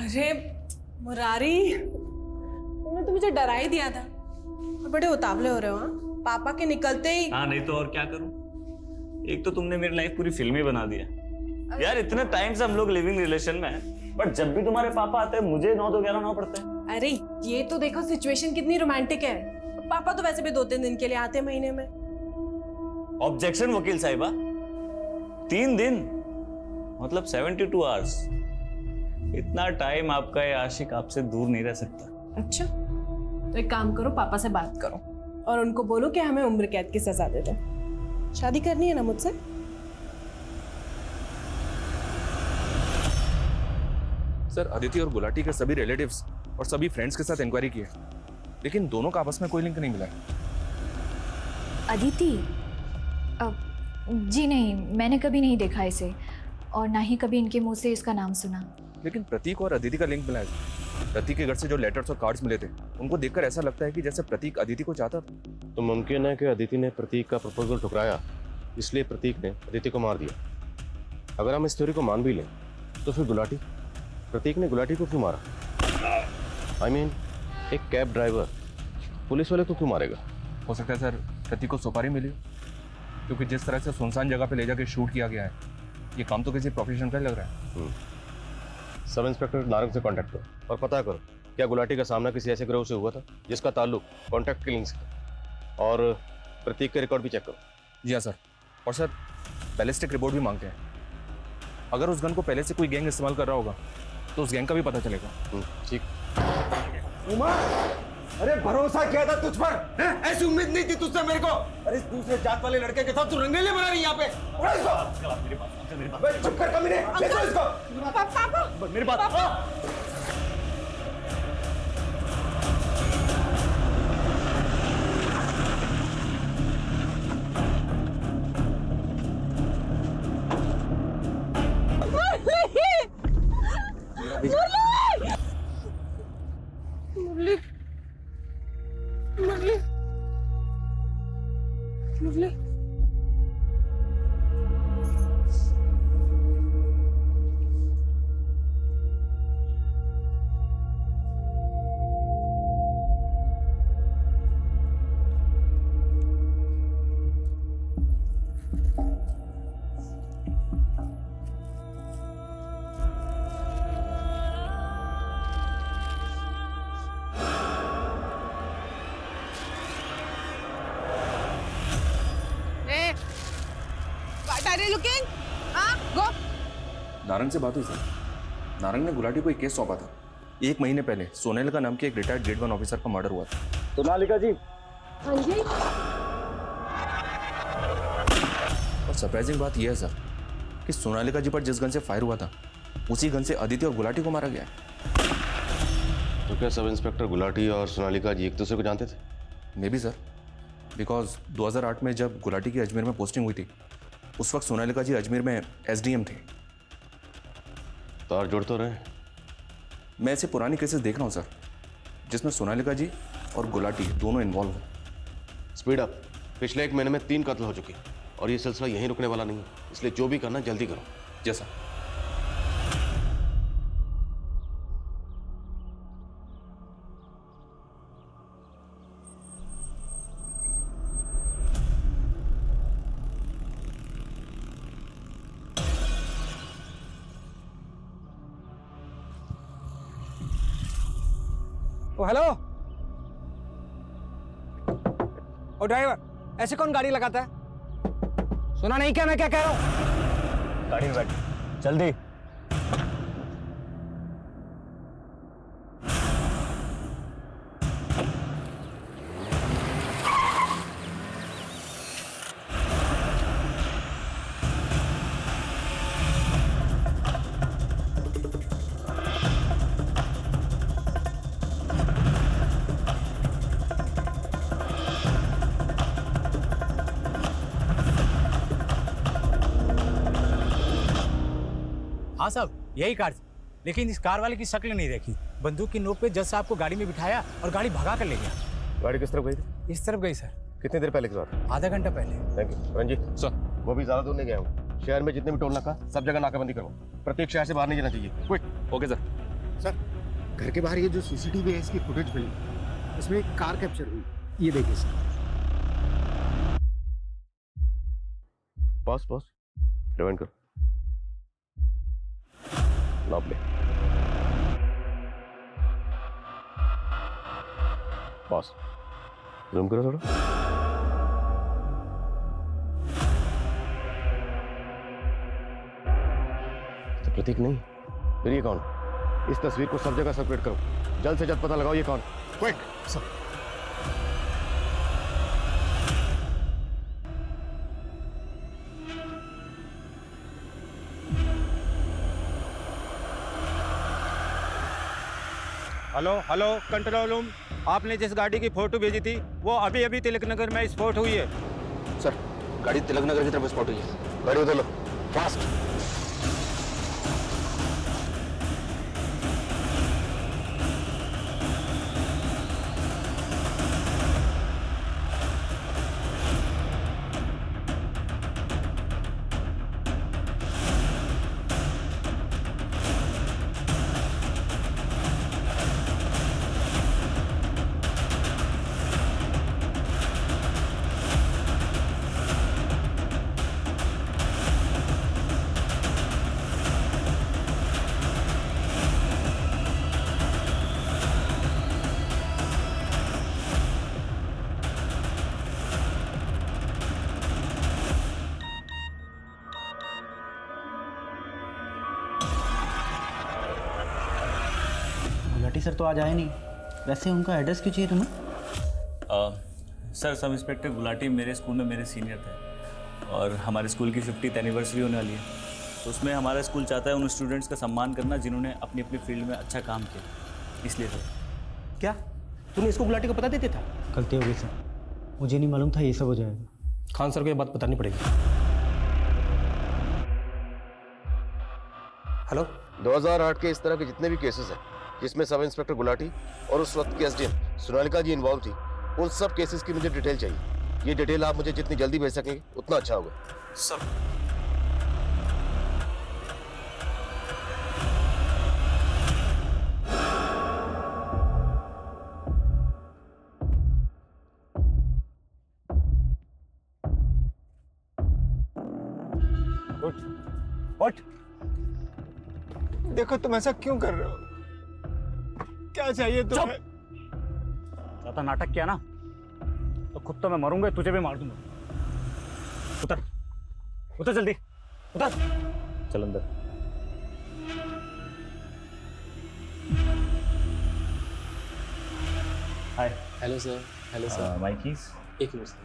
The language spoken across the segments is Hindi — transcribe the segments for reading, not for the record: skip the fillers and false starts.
अरे मुरारी, तुमने तो मुझे डरा ही दिया था। और बड़े उतावले हो रहे हो। हाँ, पापा के निकलते ही। हाँ, नहीं तो और क्या करूं। एक तो तुमने मेरी लाइफ पूरी फिल्म ही बना दिया यार। इतने टाइम से हम लोग लिविंग रिलेशन में हैं, बट जब भी तुम्हारे पापा आते हैं मुझे 9 तो 11 9 पड़ते हैं। अरे ये तो देखो सिचुएशन कितनी रोमांटिक है। पापा तो वैसे भी 2-3 दिन के लिए आते हैं महीने में। ऑब्जेक्शन वकील साहिबा, 3 दिन मतलब 72 आवर्स। इतना टाइम आपका ये आशिक आपसे दूर नहीं रह सकता। अच्छा, तो एक काम करो, पापा से बात करो और उनको बोलो कि हमें उम्र कैद की सजा दे दो। शादी करनी है ना मुझसे? सर, अदिति और गुलाटी के सभी रिलेटिव्स और सभी फ्रेंड्स के साथ इंक्वायरी की है, लेकिन दोनों का आपस में कोई लिंक नहीं मिला है। अदिति? जी नहीं, मैंने कभी नहीं देखा इसे और ना ही कभी इनके मुंह से इसका नाम सुना। लेकिन प्रतीक और अदिति का लिंक मिला है। प्रतीक के घर से जो लेटर्स और कार्ड्स मिले थे, उनको देखकर ऐसा लगता है कि जैसे प्रतीक अदिति को चाहता था। तो मुमकिन है कि अदिति ने प्रतीक का प्रपोजल ठुकराया, इसलिए प्रतीक ने अदिति को मार दिया। अगर हम इस थ्योरी को मान भी लें तो फिर गुलाटी, प्रतीक ने गुलाटी को क्यों मारा? I mean, एक कैब ड्राइवर पुलिस वाले को क्यों मारेगा? हो सकता है सर प्रतीक को सुपारी मिली, क्योंकि जिस तरह से सुनसान जगह पे ले जाके शूट किया गया है, ये काम तो किसी प्रोफेशन का ही लग रहा है। सब इंस्पेक्टर नारंग से कांटेक्ट करो और पता करो क्या गुलाटी का सामना किसी ऐसे गिरोह से हुआ था जिसका ताल्लुक कॉन्ट्रैक्ट किलिंग से था, और प्रतीक के रिकॉर्ड भी चेक करो। जी हाँ सर, और सर बैलिस्टिक रिपोर्ट भी मांगते हैं। अगर उस गन को पहले से कोई गैंग इस्तेमाल कर रहा होगा तो उस गैंग का भी पता चलेगा। ठीक। उमा, अरे भरोसा किया था तुझ पर, हैं? ऐसी उम्मीद नहीं थी तुझसे मेरे को। अरे इस दूसरे जात वाले लड़के के साथ तू रंगेले बना रही यहाँ पे। उड़ा इसको। अबे चुप कर कमीने, ले जाओ इसको। पापा, मेरी बात मुरली, मुरली, मुरली। लुकिंग, गो। नारंग से बात हुई सर। नारंग ने गुलाटी को एक केस सौंपा था। 1 महीने पहले सोनेल नाम के एक रिटायर्ड ग्रेड 1 ऑफिसर का मर्डर हुआ था। सोनालिका जी। हाँ जी। और सरप्राइजिंग बात यह है सर कि सोनालिका जी पर जिस गन से फायर हुआ था, उसी गन से अदिति और गुलाटी को मारा गया है। तो क्या सब इंस्पेक्टर गुलाटी और सोनालिका जी एक दूसरे को जानते थे? मे बी सर, बिकॉज 2008 में जब गुलाटी की अजमेर में पोस्टिंग हुई थी, उस वक्त सोनालिका जी अजमेर में SDM थे। तार जुड़ तो रहे। मैं ऐसे पुरानी केसेस देख रहा हूँ सर, जिसमें सोनालिका जी और गुलाटी दोनों इन्वॉल्व हैं। Speed up. पिछले 1 महीने में 3 कत्ल हो चुके और ये सिलसिला यहीं रुकने वाला नहीं है, इसलिए जो भी करना जल्दी करो। जैसा ओ हेलो, ओ ड्राइवर, ऐसे कौन गाड़ी लगाता है? सुना नहीं क्या मैं क्या कह रहा हूँ? गाड़ी में बैठ जल्दी। हाँ साहब, यही कार थी, लेकिन इस कार वाले की शक्ल नहीं देखी। बंदूक की नोक पे जज साहब को गाड़ी में बिठाया और गाड़ी भगा कर ले गया। गाड़ी किस तरफ गई थी? इस तरफ गई सर। कितनी देर पहले की बात? आधा घंटा पहले। Thank you. रंजीत सर, वो भी ज्यादा दूर नहीं गया हूँ। शहर में जितने भी टोल नाका सब जगह नाकाबंदी करो। प्रत्येक शहर से बाहर नहीं जाना चाहिए। क्विक। Okay sir. सर, घर के बाहर ये जो सीसीटीवी है इसकी फुटेज मिली, इसमें एक कार कैप्चर हुई, ये देखिए सर। पॉज रिवाइंड करो, नाप ले, पॉज, जूम करो थोड़ा। तो प्रतीक नहीं, फिर ये कौन? इस तस्वीर को सब जगह सर्कुलेट करो, जल्द से जल्द पता लगाओ ये कौन। Quick sir. Hello control room, आपने जिस गाड़ी की फोटो भेजी थी वो अभी अभी तिलक नगर में स्पॉट हुई है। सर, गाड़ी तिलक नगर की तरफ स्पॉट हुई है। गाड़ी उधर लो, फास्ट। गुलाटी सर तो आज आए नहीं, वैसे उनका एड्रेस क्यों चाहिए तुम्हें? सर, सब इंस्पेक्टर गुलाटी मेरे स्कूल में मेरे सीनियर थे और हमारे स्कूल की 50th एनिवर्सरी होने वाली है, तो उसमें हमारा स्कूल चाहता है उन स्टूडेंट्स का सम्मान करना जिन्होंने अपनी अपनी फील्ड में अच्छा काम किया, इसलिए सर। क्या तूने इसको गुलाटी को पता देते था? गलती हो गई सर, मुझे नहीं मालूम था ये सब हो जाएगा। खान सर को ये बात बतानी पड़ेगी। हेलो, 2008 के इस तरह के जितने भी केसेस हैं जिसमें सब इंस्पेक्टर गुलाटी और उस वक्त की एसडीएम सोनालिका जी इन्वॉल्व थी, उन सब केसेस की मुझे डिटेल चाहिए। ये डिटेल आप मुझे जितनी जल्दी भेज सकेंगे उतना अच्छा होगा सर। उठ। देखो तुम ऐसा क्यों कर रहे हो? क्या चाहिए तुम्हें? ज्यादा नाटक किया ना तो खुद तो मैं मरूंगा, तुझे भी मार दूंगा। उतर उतर जल्दी, उतर। चल अंदर। Hi. Hello sir. Hello sir. My keys. एक मिनट सर।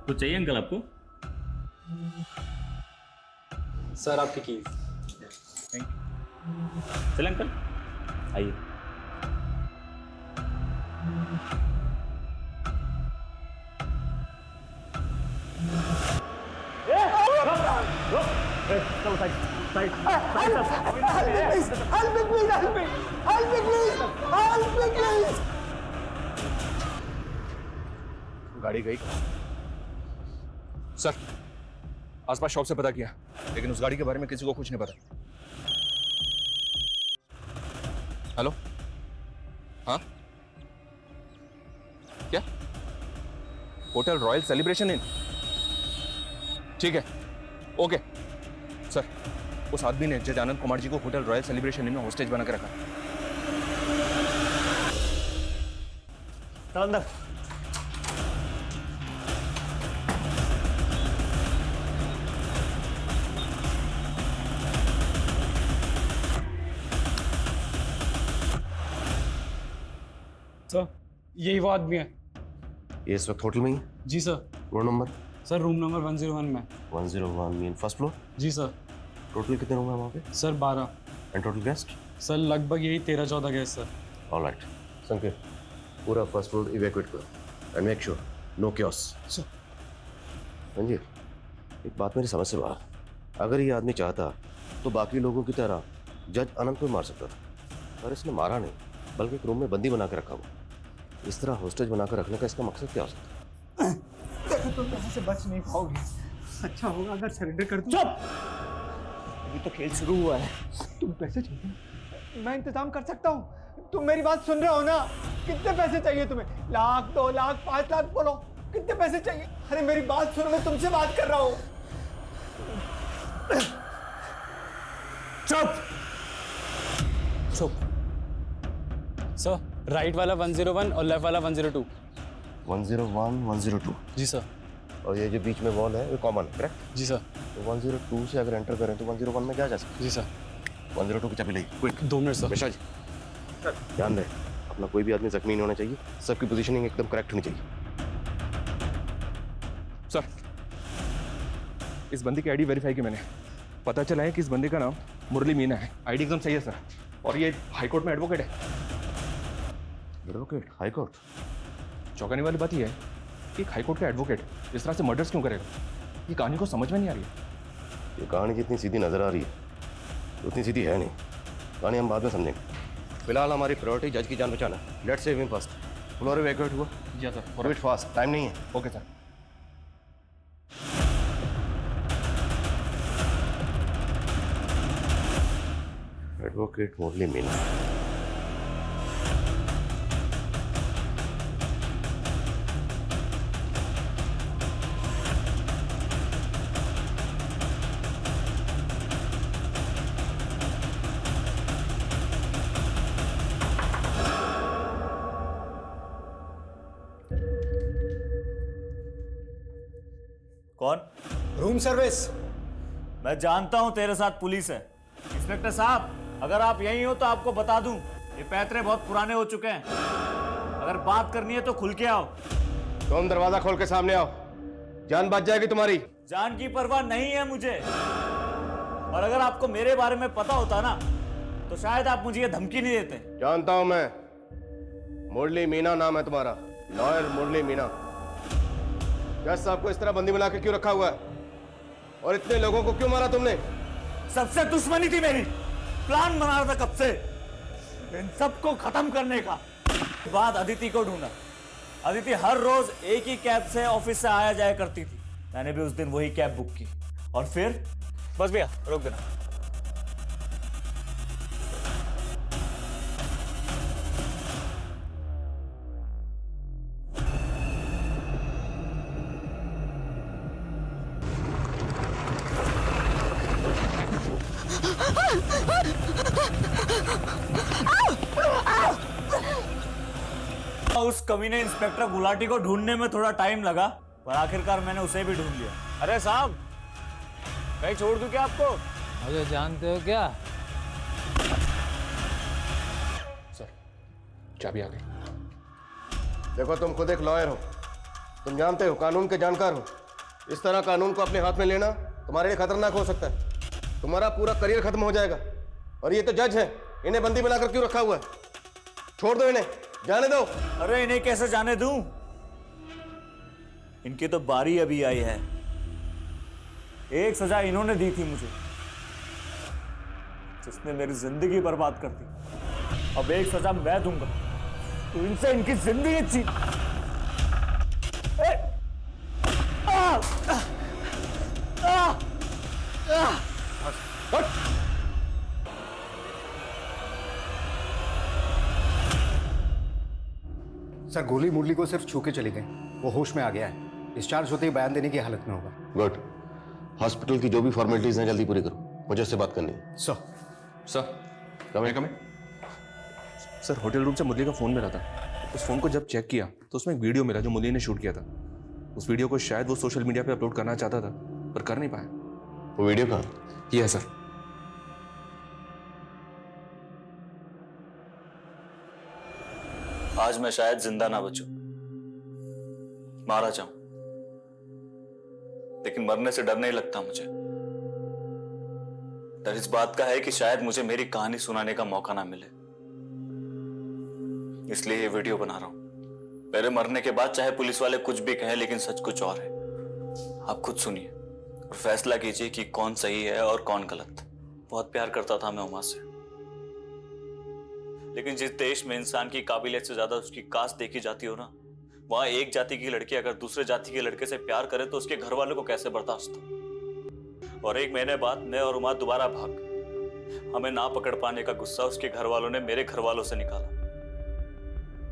कुछ चाहिए अंकल आपको? सर आपकी कीज। Thank you. चल अंकल आइए। गाड़ी गई सर, आसपास शॉप से पता किया, लेकिन उस गाड़ी के बारे में किसी को कुछ नहीं पता। हेलो, हाँ क्या? Hotel royal celebration in? ठीक है, ओके सर। उस आदमी ने जज आनंद कुमार जी को होटल रॉयल सेलिब्रेशन इन में होस्टेज बना के रखा। चल अंदर। सर यही वो आदमी है। ये इस वक्त होटल में ही है? जी sir. Room number? Sir room number 101 में। 101 मीन फर्स्ट फ्लोर? जी सर। टोटल कितने रूम है वहाँ पे? Sir 12। And total guest? Sir लगभग यही 13-14 गेस्ट सर। ऑलराइट संकेत, पूरा फर्स्ट फ्लोर इवैक्यूएट करो and make sure no chaos. Sir. Sanjeev, एक बात मेरी समझ से बाहर, अगर ये आदमी चाहता तो बाकी लोगों की तरह जज अनंत को मार सकता था, पर इसने मारा नहीं, बल्कि एक रूम में बंदी बना के रखा हुआ। इस तरह होस्टेज बनाकर रखने का इसका मकसद क्या हो सकता है? देखो तुम यहाँ से बच नहीं पाओगे। अच्छा होगा अगर सरेंडर कर दो। चुप! अभी तो खेल शुरू हुआ है। तुम्हें पैसे चाहिए? मैं इंतजाम कर सकता हूँ। तुम मेरी बात सुन रहे हो ना? कितने पैसे चाहिए तुम्हें? 1 लाख, 2 लाख, 5 लाख, बोलो कितने पैसे चाहिए? अरे मेरी बात सुनो, मैं तुमसे बात कर रहा हूँ। चुप चुप। सर राइट वाला 101 और लेफ्ट वाला 102। 101, 102। जी सर। और ये जो बीच में वॉल है वो कॉमन है, करेक्ट? जी सर। तो 102 से अगर एंटर करें तो 101 में क्या जा सकता जी सर। है? 102 की चाबी लेगी, quick. 2 minute sir. Mishra ji, ध्यान रहे अपना कोई भी आदमी जख्मी नहीं होना चाहिए, सबकी पोजीशनिंग एकदम करेक्ट होनी चाहिए। सर, इस बंदे की आईडी वेरीफाई की मैंने, पता चला है कि इस बंदे का नाम मुरली मीना है। आईडी एकदम सही है सर, और ये हाईकोर्ट में एडवोकेट है। Advocate high court? चौंकाने वाली बात यह है कि हाईकोर्ट का एडवोकेट इस तरह से मर्डर्स क्यों करेगा? ये कहानी को समझ में नहीं आ रही है। ये कहानी जितनी सीधी नजर आ रही है उतनी सीधी है नहीं, कहानी हम बाद में समझेंगे। फिलहाल हमारी प्रायोरिटी जज की जान बचाना। Let's save him first. Floor evacuate हुआ? जी सर। फॉरवर्ड फास्ट, टाइम नहीं है। Okay sir. Advocate Murali Meena. कौन? Room service. मैं जानता हूं तेरे साथ पुलिस है। इंस्पेक्टर साहब, अगर आप यहीं हो तो आपको बता दूं, ये पैतरे बहुत पुराने हो चुके हैं। अगर बात करनी है तो खुल के आओ। तुम दरवाजा खोल के सामने आओ, जान बच जाएगी तुम्हारी। जान की परवाह नहीं है मुझे, और अगर आपको मेरे बारे में पता होता ना तो शायद आप मुझे ये धमकी नहीं देते। जानता हूं मैं, मुरली मीना नाम है तुम्हारा, लॉयर मुरली मीना। जज साहब को इस तरह बंदी बना के क्यों रखा हुआ है, और इतने लोगों को क्यों मारा तुमने? सबसे दुश्मनी थी मेरी, प्लान बना रहा था कब से इन सबको खत्म करने का। बाद अदिति को ढूंढा। अदिति हर रोज एक ही कैब से ऑफिस से आया जाया करती थी। मैंने भी उस दिन वही कैब बुक की, और फिर बस भैया रोक देना। उस कमीने इंस्पेक्टर गुलाटी को ढूंढने में थोड़ा टाइम लगा, पर आखिरकार मैंने उसे भी ढूंढ लिया। अरे साहब, कहीं छोड़ दूं क्या आपको? मुझे जानते हो क्या? सर, चाबी आ गई। देखो, तुम खुद एक लॉयर हो, तुम जानते हो, कानून के जानकार हो। इस तरह कानून को अपने हाथ में लेना तुम्हारे लिए खतरनाक हो सकता है। तुम्हारा पूरा करियर खत्म हो जाएगा। और ये तो जज है, इन्हें बंदी बनाकर क्यों रखा हुआ है? छोड़ दो इन्हें, जाने दो। अरे इन्हें कैसे जाने दूं? इनकी तो बारी अभी आई है। एक सजा इन्होंने दी थी मुझे, जिसने मेरी जिंदगी बर्बाद कर दी। अब एक सजा मैं दूंगा तो इनसे इनकी जिंदगी छीन। सर, गोली मुरली को सिर्फ छू के चली गई, वो होश में आ गया है। डिस्चार्ज होते ही बयान देने की हालत में होगा। गुड। हॉस्पिटल की जो भी फॉर्मेलिटीज हैं जल्दी पूरी करो, मुझे उससे बात करनी है। सर, कम सर, होटल रूम से मुरली का फोन मिला था। उस फोन को जब चेक किया तो उसमें एक वीडियो मिला जो मुरली ने शूट किया था। उस वीडियो को शायद वो सोशल मीडिया पे अपलोड करना चाहता था, पर कर नहीं पाया। वो वीडियो कहाँ? ये है सर। आज मैं शायद जिंदा ना बचूं, मारा जाऊं, लेकिन मरने से डर नहीं लगता मुझे। डर इस बात का है कि शायद मुझे मेरी कहानी सुनाने का मौका ना मिले, इसलिए ये वीडियो बना रहा हूं। मेरे मरने के बाद चाहे पुलिस वाले कुछ भी कहें, लेकिन सच कुछ और है। आप खुद सुनिए और फैसला कीजिए कि कौन सही है और कौन गलत। बहुत प्यार करता था मैं उमा से, लेकिन जिस देश में इंसान की काबिलियत से ज्यादा उसकी कास्ट देखी जाती हो ना, वहां एक जाति की लड़की अगर दूसरे जाति के लड़के से प्यार करे तो उसके घर वालों को कैसे बर्दाश्त हो। और 1 महीने बाद मैं और उमा दोबारा भाग। हमें ना पकड़ पाने का गुस्सा उसके घर वालों ने मेरे घर वालों से निकाला,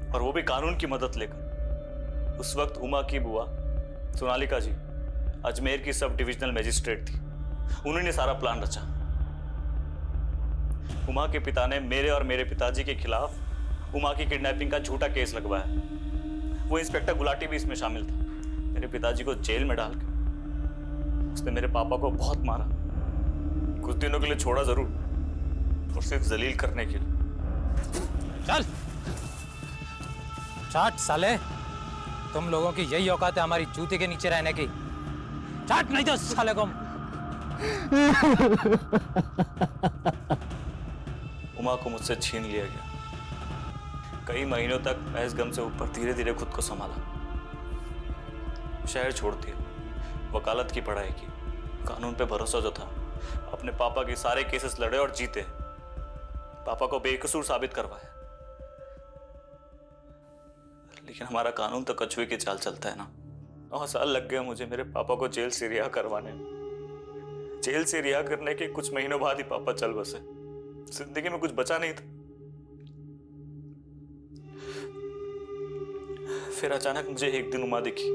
और वो भी कानून की मदद लेकर। उस वक्त उमा की बुआ सोनालिका जी अजमेर की सब डिविजनल मजिस्ट्रेट थी। उन्होंने सारा प्लान रचा। उमा के पिता ने मेरे और मेरे पिताजी के खिलाफ उमा की किडनैपिंग का झूठा केस लगवाया। वो इंस्पेक्टर गुलाटी भी इसमें शामिल था। मेरे पिताजी को जेल में डालकर उसने मेरे पापा को बहुत मारा। कुछ दिनों के लिए छोड़ा जरूर, और सिर्फ जलील करने के लिए। चल चाट साले, तुम लोगों की यही औकात है हमारी जूते के नीचे रहने की। चाट नहीं तो साले को। उमा को मुझसे छीन लिया गया। कई महीनों तक मैं इस गम से ऊपर धीरे धीरे खुद को संभाला। शहर छोड़ दिया, वकालत की पढ़ाई की, कानून पे भरोसा जो था, अपने पापा के सारे केसेस लड़े और जीते, पापा को बेकसूर साबित करवाया। लेकिन हमारा कानून तो कछुए की चाल चलता है ना। 9 साल लग गए मुझे मेरे पापा को जेल से रिहा करवाने। जेल से रिहा करने के कुछ महीनों बाद ही पापा चल बसे। जिंदगी में कुछ बचा नहीं था। फिर अचानक मुझे एक दिन उमा दिखी।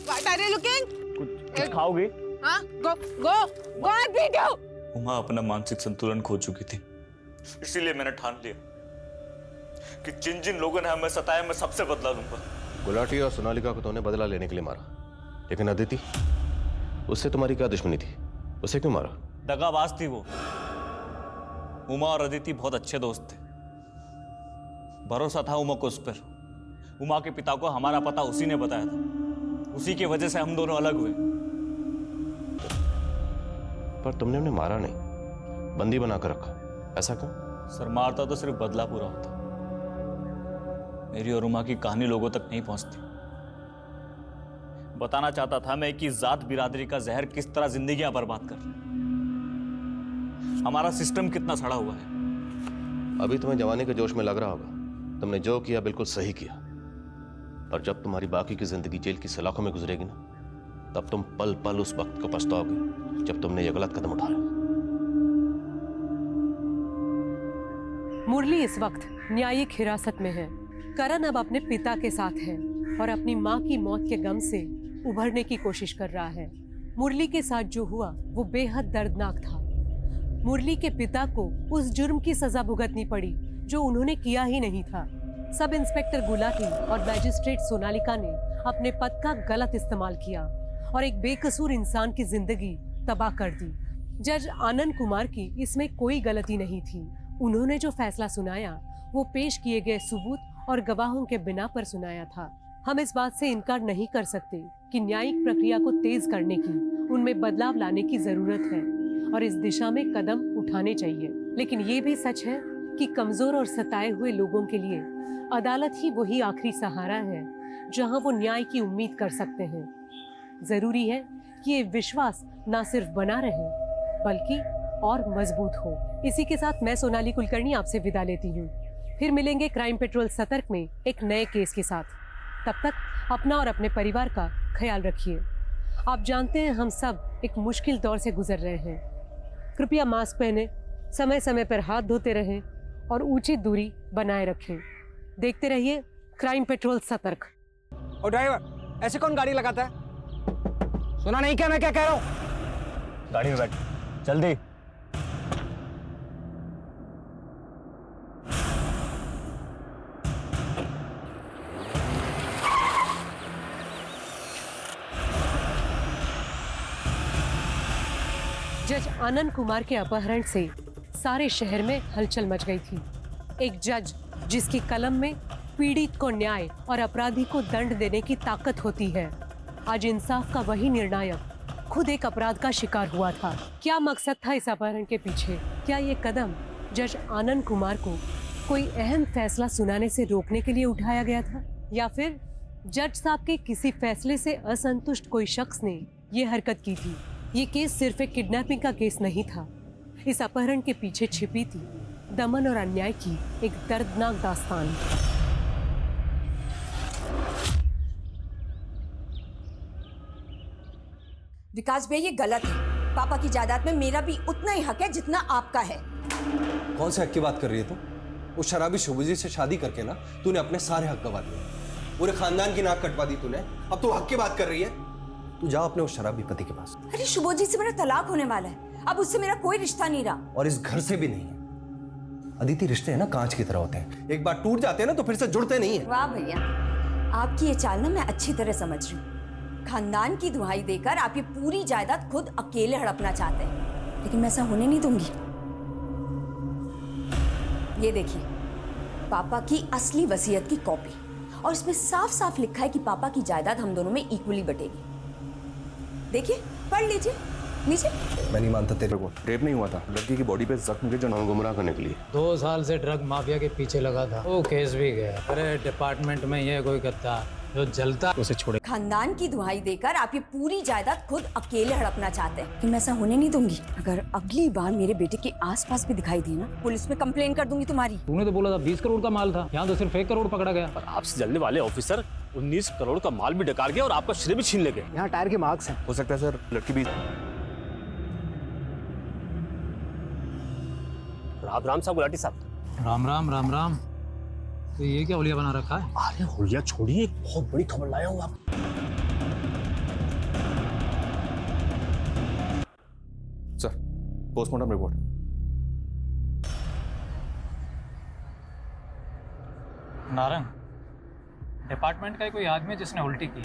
What are you looking? कुछ खाओगी? हाँ, go and beat you. Uma अपना मानसिक संतुलन खो चुकी थी। इसीलिए मैंने ठान लिया कि जिन जिन लोगों ने हमें सताया मैं सबसे बदला लूंगा। गुलाटी और सोनालिका को तूने बदला लेने के लिए मारा, लेकिन अदिति, उससे तुम्हारी क्या दुश्मनी थी? उसे क्यों मारा? दगाबाज थी वो। उमा और अदिति बहुत अच्छे दोस्त थे। भरोसा था उमा को उस पर। उमा के पिता को हमारा पता उसी ने बताया था। उसी की वजह से हम दोनों अलग हुए। पर तुमने उन्हें मारा नहीं, बंदी बनाकर रखा, ऐसा क्यों? सर, मारता तो सिर्फ बदला पूरा होता। मेरी और उमा की कहानी लोगों तक नहीं पहुंचती। बताना चाहता था मैं कि जात बिरादरी का जहर किस तरह जिंदगियां बर्बाद कर रहा है। हमारा सिस्टम कितना सड़ा हुआ है। अभी तुम्हें जवानी के जोश में लग रहा होगा तुमने जो किया बिल्कुल सही किया, पर जब तुम्हारी बाकी की जिंदगी जेल की सलाखों में गुजरेगी ना, तब तुम पल पल उस वक्त को पछताओगे जब तुमने ये गलत कदम उठाया। मुरली इस वक्त न्यायिक हिरासत में है। करण अब अपने पिता के साथ है और अपनी मां की मौत के गम से उभरने की कोशिश कर रहा है। मुरली के साथ जो हुआ वो बेहद दर्दनाक था। मुरली के पिता को उस जुर्म की सजा भुगतनी पड़ी जो उन्होंने किया ही नहीं था। सब इंस्पेक्टर गुलाटी और मैजिस्ट्रेट सोनालिका ने अपने पद का गलत इस्तेमाल किया और एक बेकसूर इंसान की जिंदगी तबाह कर दी। जज आनंद कुमार की इसमें कोई गलती नहीं थी। उन्होंने जो फैसला सुनाया वो पेश किए गए सबूत और गवाहों के बिना पर सुनाया था। हम इस बात से इनकार नहीं कर सकते कि न्यायिक प्रक्रिया को तेज करने की, उनमें बदलाव लाने की जरूरत है और इस दिशा में कदम उठाने चाहिए। लेकिन ये भी सच है कि कमजोर और सताए हुए लोगों के लिए अदालत ही वही आखिरी सहारा है जहां वो न्याय की उम्मीद कर सकते हैं। जरूरी है कि ये विश्वास ना सिर्फ बना रहे बल्कि और मजबूत हो। इसी के साथ मैं सोनाली कुलकर्णी आपसे विदा लेती हूँ। फिर मिलेंगे क्राइम पेट्रोल सतर्क में एक नए केस के साथ। तब तक अपना और अपने परिवार का ख्याल रखिए। आप जानते हैं हम सब एक मुश्किल दौर से गुजर रहे हैं। कृपया मास्क पहने, समय समय पर हाथ धोते रहें और उचित दूरी बनाए रखें। देखते रहिए क्राइम पेट्रोल सतर्क। ओ ड्राइवर, ऐसे कौन गाड़ी लगाता है? सुना नहीं क्या मैं क्या कह रहा हूँ? गाड़ी में बैठ, जल्दी। जज आनंद कुमार के अपहरण से सारे शहर में हलचल मच गई थी। एक जज जिसकी कलम में पीड़ित को न्याय और अपराधी को दंड देने की ताकत होती है, आज इंसाफ का वही निर्णायक खुद एक अपराध का शिकार हुआ था। क्या मकसद था इस अपहरण के पीछे? क्या ये कदम जज आनंद कुमार को कोई अहम फैसला सुनाने से रोकने के लिए उठाया गया था, या फिर जज साहब के किसी फैसले से असंतुष्ट कोई शख्स ने ये हरकत की थी? ये केस सिर्फ एक किडनैपिंग का केस नहीं था। इस अपहरण के पीछे छिपी थी दमन और अन्याय की एक दर्दनाक दास्तान। विकास भैया ये गलत है। पापा की जायदाद में मेरा भी उतना ही हक है जितना आपका है। कौन से हक की बात कर रही है तू? उस शराबी शुभजीत से शादी करके ना तूने अपने सारे हक गवा दिए, पूरे खानदान की नाक कटवा दी तूने। अब तू हक की बात कर रही है? तू जा अपने उस शराबी पति के पास। अरे शुभजीत से मेरा तलाक होने वाला है, अब उससे मेरा कोई रिश्ता नहीं रहा। और इस घर से भी नहीं है। अदिति, रिश्ते हैं ना कांच की तरह होते हैं, एक बार टूट जाते हैं ना तो फिर से जुड़ते नहीं है। वाह भैया, आपकी ये चाल ना मैं अच्छी तरह समझ रही हूँ। खानदान की दुहाई देकर आप ये पूरी जायदाद खुद अकेले हड़पना चाहते हैं, लेकिन मैं ऐसा होने नहीं दूंगी। ये देखिए, पापा की असली वसीयत की कॉपी, और इसमें साफ साफ लिखा है कि पापा की जायदाद हम दोनों में इक्वली बटेगी। देखिए, पढ़ लीजिए, लीजिए। मैं नहीं मानता तेरे को। रेप नहीं हुआ था, लड़की की बॉडी पे जख्म के जो गुमराह करने के लिए 2 साल से ड्रग माफिया के पीछे लगा था, वो केस भी गया। अरे डिपार्टमेंट में ये कोई गद्दार जो जलता उसे छोड़े। खानदान की दुहाई देकर आप ये पूरी जायदाद खुद अकेले हड़पना चाहते हैं, कि मैं ऐसा होने नहीं दूंगी। अगर अगली बार मेरे बेटे के आसपास भी दिखाई दी ना, पुलिस में कंप्लेन कर दूंगी तुम्हारी। तूने तो बोला था 20 करोड़ का माल था, यहाँ तो सिर्फ 1 करोड़ पकड़ा गया। और आपसे जलने वाले ऑफिसर 19 करोड़ का माल भी डकार गए और आपका श्रेय भी छीन ले गए। यहाँ टायर के मार्क्स हैं। हो सकता है सर लड़की भी। राम राम साहब गुलाटी साहब। राम राम राम राम। तो ये क्या होलिया बना रखा है? अरे होलिया छोड़िए, एक बहुत बड़ी खबर लाया हूँ आप। Sir, postmortem report. Narang, department का ही कोई आदमी जिसने उल्टी की।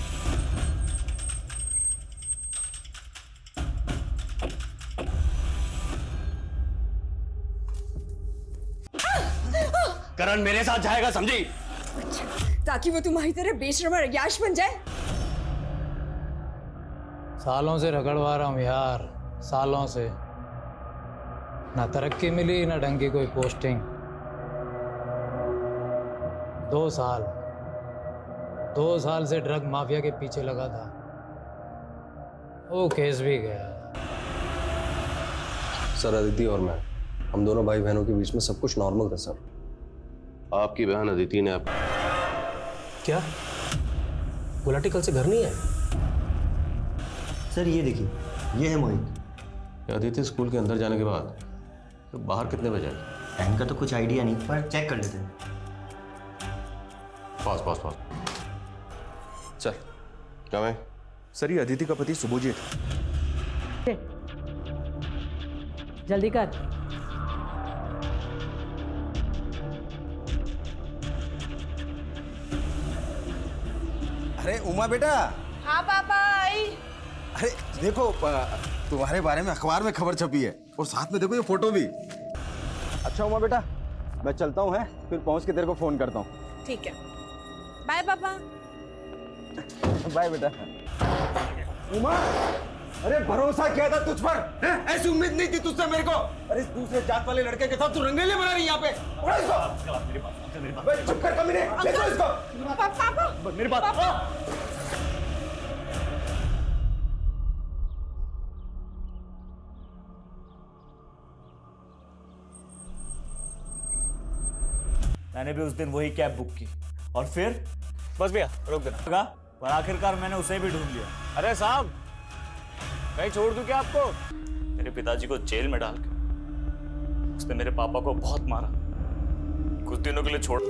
करण मेरे साथ जाएगा, समझी? ताकि वो तुम्हारी तरह बेशर्म और अय्याश बन जाए। सालों से रगड़वा रहा हूँ यार, सालों से। ना तरक्की मिली ना ढंग की कोई पोस्टिंग। 2 साल से ड्रग माफिया के पीछे लगा था, वो केस भी गया। सर, अदिति और मैं, हम दोनों भाई बहनों के बीच में सब कुछ नॉर्मल था सर। आपकी बहन अदिति ने क्या गुलाटी कल से घर नहीं है? सर ये देखिए, ये है मोहित। अदिति स्कूल के अंदर जाने के बाद तो बाहर कितने बजे आई? टाइम का तो कुछ आइडिया नहीं, पर चेक कर लेते हैं। पास सर, क्या मैं? सर ये अदिति का पति शुभजीत। जल्दी कर। अरे उमा बेटा। हाँ पापा, आई। अरे देखो, तुम्हारे बारे में अखबार में खबर छपी है, और साथ में देखो ये फोटो भी। अच्छा उमा बेटा, मैं चलता हूँ, फिर पहुँच के तेरे को फोन करता हूँ। ठीक है, बाय पापा। बाय बेटा। उमा, अरे भरोसा किया था तुझ पर, ऐसी उम्मीद नहीं थी तुझसे मेरे को। अरे इस दूसरे जात वाले लड़के के साथ तू रंगेले बना रही है यहाँ पे। चुप कर कमीने, ले जाओ इसको। पापा, मेरी बात। मैंने भी उस दिन वही कैब बुक की, और फिर बस भैया रोक देना। और आखिरकार मैंने उसे भी ढूंढ लिया। अरे साहब, कहीं छोड़ दूं क्या आपको? मेरे पिताजी को जेल में डाल के उसने मेरे पापा को बहुत मारा। कुछ दिनों के लिए छोड़